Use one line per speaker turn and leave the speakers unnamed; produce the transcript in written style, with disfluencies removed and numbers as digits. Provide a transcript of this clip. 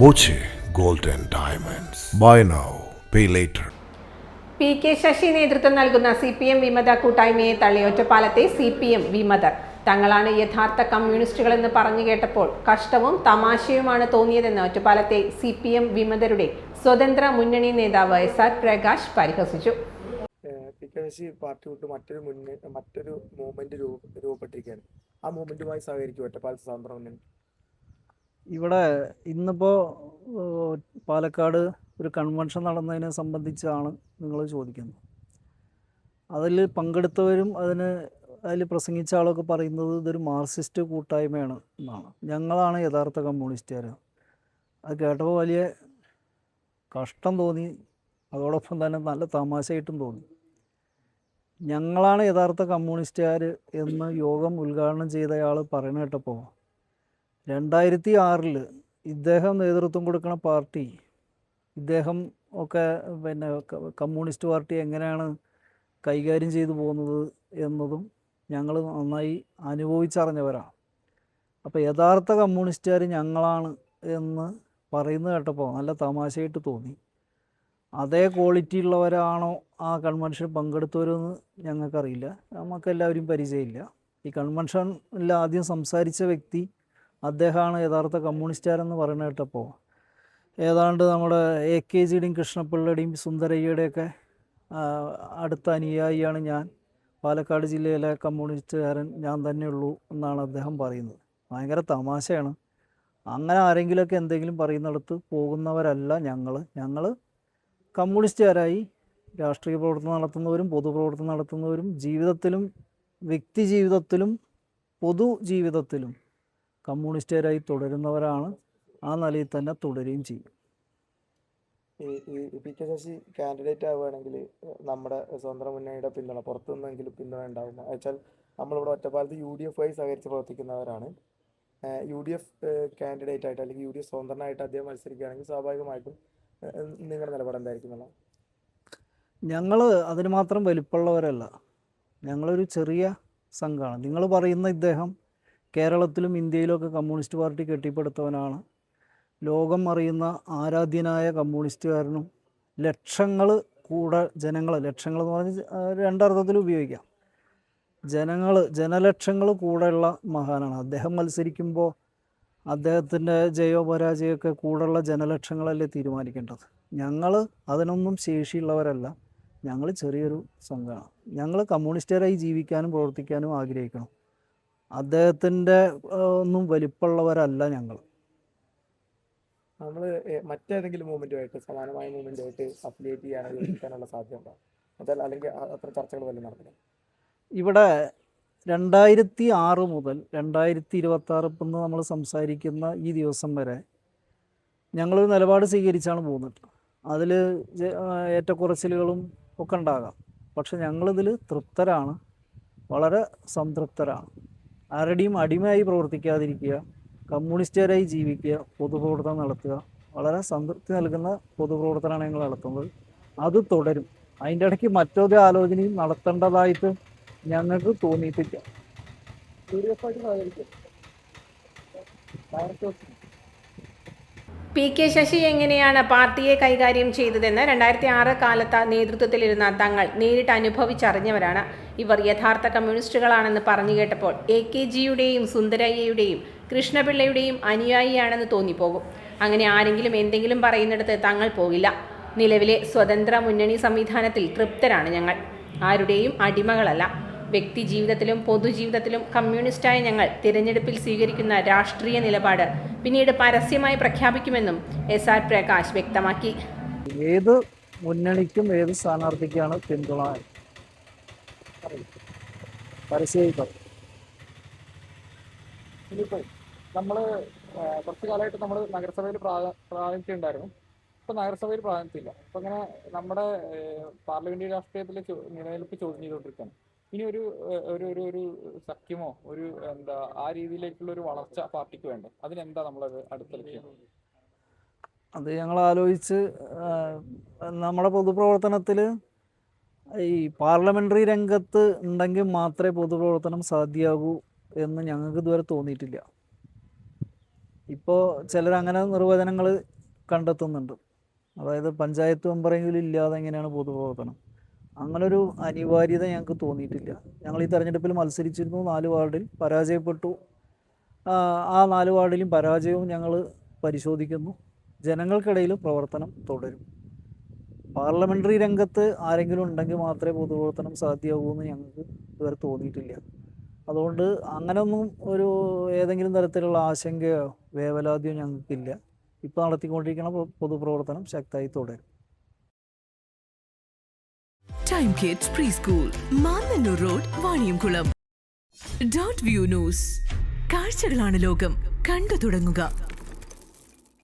Boche Gold and Diamonds. Buy now, pay later.
P K Sasi നേതൃത്വം നൽകുന്ന CPM വിമത കൂട്ടായ്മയെ തള്ളി ഒറ്റപ്പാലത്തെ CPM വിമതർ. തങ്ങളാണ് യഥാർത്ഥ കമ്മ്യൂണിസ്റ്റുകളെന്ന് പറഞ്ഞു കേട്ടപ്പോൾ കഷ്ടവും തമാശയുമാണ് തോന്നിയതെന്ന് ഒറ്റപ്പാലത്തെ CPM വിമതരുടെ സ്വതന്ത്ര മുന്നണി നേതാവ് SR പ്രകാശ് പരിഹസിച്ചു.
പി കെ ശശി പാർട്ടി വിട്ട് മറ്റൊരു മൂവ്മെന്റ് രൂപപ്പെട്ടിരിക്കുകയാണ്. ആ മൂവ്മെന്റുമായി സഹകരിക്കും ഒറ്റപ്പാലത്തെ സ്വതന്ത്ര മുന്നണി.
ഇവിടെ ഇന്നിപ്പോൾ പാലക്കാട് ഒരു കൺവെൻഷൻ നടന്നതിനെ സംബന്ധിച്ചാണ് നിങ്ങൾ ചോദിക്കുന്നത്. അതിൽ പങ്കെടുത്തവരും അതിൽ പ്രസംഗിച്ച ആളൊക്കെ പറയുന്നത് ഇതൊരു മാർക്സിസ്റ്റ് കൂട്ടായ്മയാണ് എന്നാണ്. ഞങ്ങളാണ് യഥാർത്ഥ കമ്മ്യൂണിസ്റ്റുകാർ. അത് കേട്ടപ്പോൾ വലിയ കഷ്ടം തോന്നി, അതോടൊപ്പം തന്നെ നല്ല തമാശയായിട്ടും തോന്നി. ഞങ്ങളാണ് യഥാർത്ഥ കമ്മ്യൂണിസ്റ്റുകാർ എന്ന് യോഗം ഉദ്ഘാടനം ചെയ്തയാൾ പറയുന്ന കേട്ടപ്പോൾ 2006 ഇദ്ദേഹം നേതൃത്വം കൊടുക്കുന്ന പാർട്ടി, ഇദ്ദേഹം ഒക്കെ കമ്മ്യൂണിസ്റ്റ് പാർട്ടി എങ്ങനെയാണ് കൈകാര്യം ചെയ്തു പോകുന്നത് എന്നതും ഞങ്ങൾ നന്നായി അനുഭവിച്ചറിഞ്ഞവരാണ്. അപ്പോൾ യഥാർത്ഥ കമ്മ്യൂണിസ്റ്റുകാർ ഞങ്ങളാണ് എന്ന് പറയുന്നത് കേട്ടപ്പോൾ നല്ല തമാശയായിട്ട് തോന്നി. അതേ ക്വാളിറ്റി ഉള്ളവരാണോ ആ കൺവെൻഷൻ പങ്കെടുത്തവരെന്ന് ഞങ്ങൾക്കറിയില്ല, നമുക്കെല്ലാവരും പരിചയമില്ല. ഈ കൺവെൻഷനിൽ ആദ്യം സംസാരിച്ച വ്യക്തി അദ്ദേഹമാണ് യഥാർത്ഥ കമ്മ്യൂണിസ്റ്റുകാരെന്ന് പറയുന്ന കേട്ടപ്പോൾ ഏതാണ്ട് നമ്മുടെ AKGയുടെയും കൃഷ്ണപിള്ളയുടെയും സുന്ദരയ്യയുടെയൊക്കെ അടുത്ത അനുയായിയാണ് ഞാൻ, പാലക്കാട് ജില്ലയിലെ കമ്മ്യൂണിസ്റ്റുകാരൻ ഞാൻ തന്നെയുള്ളൂ എന്നാണ് അദ്ദേഹം പറയുന്നത്. ഭയങ്കര തമാശയാണ്. അങ്ങനെ ആരെങ്കിലുമൊക്കെ എന്തെങ്കിലും പറയുന്നിടത്ത് പോകുന്നവരല്ല ഞങ്ങൾ കമ്മ്യൂണിസ്റ്റുകാരായി രാഷ്ട്രീയ പ്രവർത്തനം നടത്തുന്നവരും പൊതുപ്രവർത്തനം നടത്തുന്നവരും ജീവിതത്തിലും വ്യക്തി ജീവിതത്തിലും പൊതുജീവിതത്തിലും കമ്മ്യൂണിസ്റ്റുകാരായി തുടരുന്നവരാണ്. ആ നിലയിൽ തന്നെ തുടരുകയും ചെയ്യും.
ഈ പി കെ ശശി കാൻഡിഡേറ്റ് ആവുകയാണെങ്കിൽ നമ്മുടെ സ്വതന്ത്ര മുന്നണിയുടെ പിന്തുണ പുറത്തുനിന്നെങ്കിലും പിന്തുണ ഉണ്ടാകും. വെച്ചാൽ നമ്മളിവിടെ ഒറ്റപ്പാലത്ത് UDF ആയി സഹകരിച്ച് പ്രവർത്തിക്കുന്നവരാണ്. UDF കാൻഡിഡേറ്റ് ആയിട്ട് അല്ലെങ്കിൽ UDF സ്വതന്ത്രനായിട്ട് അദ്ദേഹം മത്സരിക്കുകയാണെങ്കിൽ സ്വാഭാവികമായിട്ടും നിങ്ങളുടെ നിലപാട് എന്തായിരിക്കും?
ഞങ്ങൾ അതിന് മാത്രം വലിപ്പമുള്ളവരല്ല, ഞങ്ങളൊരു ചെറിയ സംഘമാണ്. നിങ്ങൾ പറയുന്ന ഇദ്ദേഹം കേരളത്തിലും ഇന്ത്യയിലുമൊക്കെ കമ്മ്യൂണിസ്റ്റ് പാർട്ടി കെട്ടിപ്പടുത്തവനാണ്. ലോകം അറിയുന്ന ആരാധ്യനായ കമ്മ്യൂണിസ്റ്റുകാരനും ലക്ഷങ്ങൾ കൂടെ ലക്ഷങ്ങൾ എന്ന് പറഞ്ഞ് രണ്ടർത്ഥത്തിൽ ഉപയോഗിക്കാം. ജനലക്ഷങ്ങൾ കൂടെയുള്ള മഹാനാണ്. അദ്ദേഹം മത്സരിക്കുമ്പോൾ അദ്ദേഹത്തിൻ്റെ ജയോ പരാജയമൊക്കെ കൂടെയുള്ള ജനലക്ഷങ്ങളല്ലേ തീരുമാനിക്കേണ്ടത്. ഞങ്ങൾ അതിനൊന്നും ശേഷിയുള്ളവരല്ല, ഞങ്ങൾ ചെറിയൊരു സംഘമാണ്. ഞങ്ങൾ കമ്മ്യൂണിസ്റ്റുകാരായി ജീവിക്കാനും പ്രവർത്തിക്കാനും ആഗ്രഹിക്കണം. അദ്ദേഹത്തിൻ്റെ ഒന്നും വലിപ്പമുള്ളവരല്ല ഞങ്ങൾ.
നമ്മൾ മറ്റേതെങ്കിലും മൂവ്മെന്റുമായിട്ട് സമാനമായ മൂവ്മെന്റുമായിട്ട് അഫിലിയേറ്റ് ചെയ്യാനുള്ള സാധ്യത ഉണ്ടോ? അല്ലെങ്കിൽ അത്ര ചർച്ചകൾ വല്ലതും നടന്നില്ല?
ഇവിടെ 2006 മുതൽ 2026 ഇപ്പം നമ്മൾ സംസാരിക്കുന്ന ഈ ദിവസം വരെ ഞങ്ങളൊരു നിലപാട് സ്വീകരിച്ചാണ് പോകുന്നത്. അതിൽ ഏറ്റക്കുറച്ചിലുകളും ഒക്കെ ഉണ്ടാകാം, പക്ഷെ ഞങ്ങളിതിൽ തൃപ്തരാണ്, വളരെ സംതൃപ്തരാണ്. ആരുടെയും അടിമയായി പ്രവർത്തിക്കാതിരിക്കുക, കമ്മ്യൂണിസ്റ്റുകാരായി ജീവിക്കുക, പൊതുപ്രവർത്തനം നടത്തുക. വളരെ സംതൃപ്തി നൽകുന്ന പൊതുപ്രവർത്തനമാണ് ഞങ്ങൾ നടത്തുന്നത്. അത് തുടരും. അതിൻ്റെ ഇടയ്ക്ക് മറ്റൊരു ആലോചനയും നടത്തേണ്ടതായിട്ട് ഞങ്ങൾക്ക് തോന്നിയിട്ടില്ല.
പി കെ ശശി എങ്ങനെയാണ് പാർട്ടിയെ കൈകാര്യം ചെയ്തതെന്ന് 2006 കാലത്ത് നേതൃത്വത്തിലിരുന്ന തങ്ങൾ നേരിട്ട് അനുഭവിച്ചറിഞ്ഞവരാണ്. ഇവർ യഥാർത്ഥ കമ്മ്യൂണിസ്റ്റുകളാണെന്ന് പറഞ്ഞു കേട്ടപ്പോൾ AKGയുടെയും സുന്ദരയ്യയുടെയും കൃഷ്ണപിള്ളയുടെയും അനുയായിയാണെന്ന് തോന്നിപ്പോകും. അങ്ങനെ ആരെങ്കിലും എന്തെങ്കിലും പറയുന്നിടത്ത് തങ്ങൾ പോകില്ല. നിലവിലെ സ്വതന്ത്ര മുന്നണി സംവിധാനത്തിൽ തൃപ്തരാണ് ഞങ്ങൾ. ആരുടെയും അടിമകളല്ല. വ്യക്തി ജീവിതത്തിലും പൊതുജീവിതത്തിലും കമ്മ്യൂണിസ്റ്റായ ഞങ്ങൾ തിരഞ്ഞെടുപ്പിൽ സ്വീകരിക്കുന്ന രാഷ്ട്രീയ നിലപാട് പിന്നീട് പരസ്യമായി പ്രഖ്യാപിക്കുമെന്നും SR പ്രകാശ് വ്യക്തമാക്കി.
ഏത് മുന്നണിക്കും ഏത് സ്ഥാനാർത്ഥിക്കാണ് പിന്തുണ പരസ്യമായി പറയും.
ഇനിയിപ്പോൾ നമ്മൾ കുറച്ച് കാലമായിട്ട് നമ്മൾ നഗരസഭയിൽ പ്രാതിനിധ്യം ഉണ്ടായിരുന്നു. ഇപ്പോൾ നഗരസഭയിൽ പ്രാതിനിധ്യമില്ല. അപ്പോൾ ഇങ്ങനെ നമ്മുടെ പാർലമെന്റ് രാഷ്ട്രീയത്തിൽ നിലനിൽപ്പ് ചോദ്യം ചെയ്തുകൊണ്ടിരിക്കുകയാണ്. ഇനി ഒരു സഖ്യമോ ആ രീതിയിലേക്കുള്ള ഒരു വളർച്ച പാർട്ടിക്ക് വേണ്ടേ? അതിനെന്താ നമ്മളത് അടുത്ത ലക്ഷ്യം?
അത് ഞങ്ങൾ ആലോചിച്ച് നമ്മുടെ പൊതുപ്രവർത്തനത്തിൽ ഈ പാർലമെൻ്ററി രംഗത്ത് ഉണ്ടെങ്കിൽ മാത്രമേ പൊതുപ്രവർത്തനം സാധ്യമാകൂ എന്ന് ഞങ്ങൾക്ക് ഇതുവരെ തോന്നിയിട്ടില്ല. ഇപ്പോൾ ചിലരങ്ങനെ നിർവചനങ്ങൾ കണ്ടെത്തുന്നുണ്ട്. അതായത് പഞ്ചായത്ത് മെമ്പറെങ്കിലും ഇല്ലാതെ എങ്ങനെയാണ് പൊതുപ്രവർത്തനം. അങ്ങനൊരു അനിവാര്യത ഞങ്ങൾക്ക് തോന്നിയിട്ടില്ല. ഞങ്ങൾ ഈ തെരഞ്ഞെടുപ്പിൽ മത്സരിച്ചിരുന്നു, 4 വാർഡിൽ പരാജയപ്പെട്ടു. ആ 4 വാർഡിലും പരാജയവും ഞങ്ങൾ പരിശോധിക്കുന്നു. ജനങ്ങൾക്കിടയിൽ പ്രവർത്തനം തുടരും. പാർലമെൻ്ററി രംഗത്ത് ആരെങ്കിലും ഉണ്ടെങ്കിൽ മാത്രമേ പൊതുപ്രവർത്തനം സാധ്യമാകൂ എന്ന് ഞങ്ങൾക്ക് ഇതുവരെ തോന്നിയിട്ടില്ല. അതുകൊണ്ട് അങ്ങനെയൊന്നും ഏതെങ്കിലും തരത്തിലുള്ള ആശങ്കയോ വേവലാതിയോ ഞങ്ങൾക്കില്ല. ഇപ്പോൾ നടത്തിക്കൊണ്ടിരിക്കുന്ന പൊതുപ്രവർത്തനം ശക്തമായി തുടരും.
Time kids pre school, Mannannur road, Vaniyamkulam. Dot view news. കാഴ്ചകളാണ് ലോകം, കണ്ടു തുടങ്ങുക.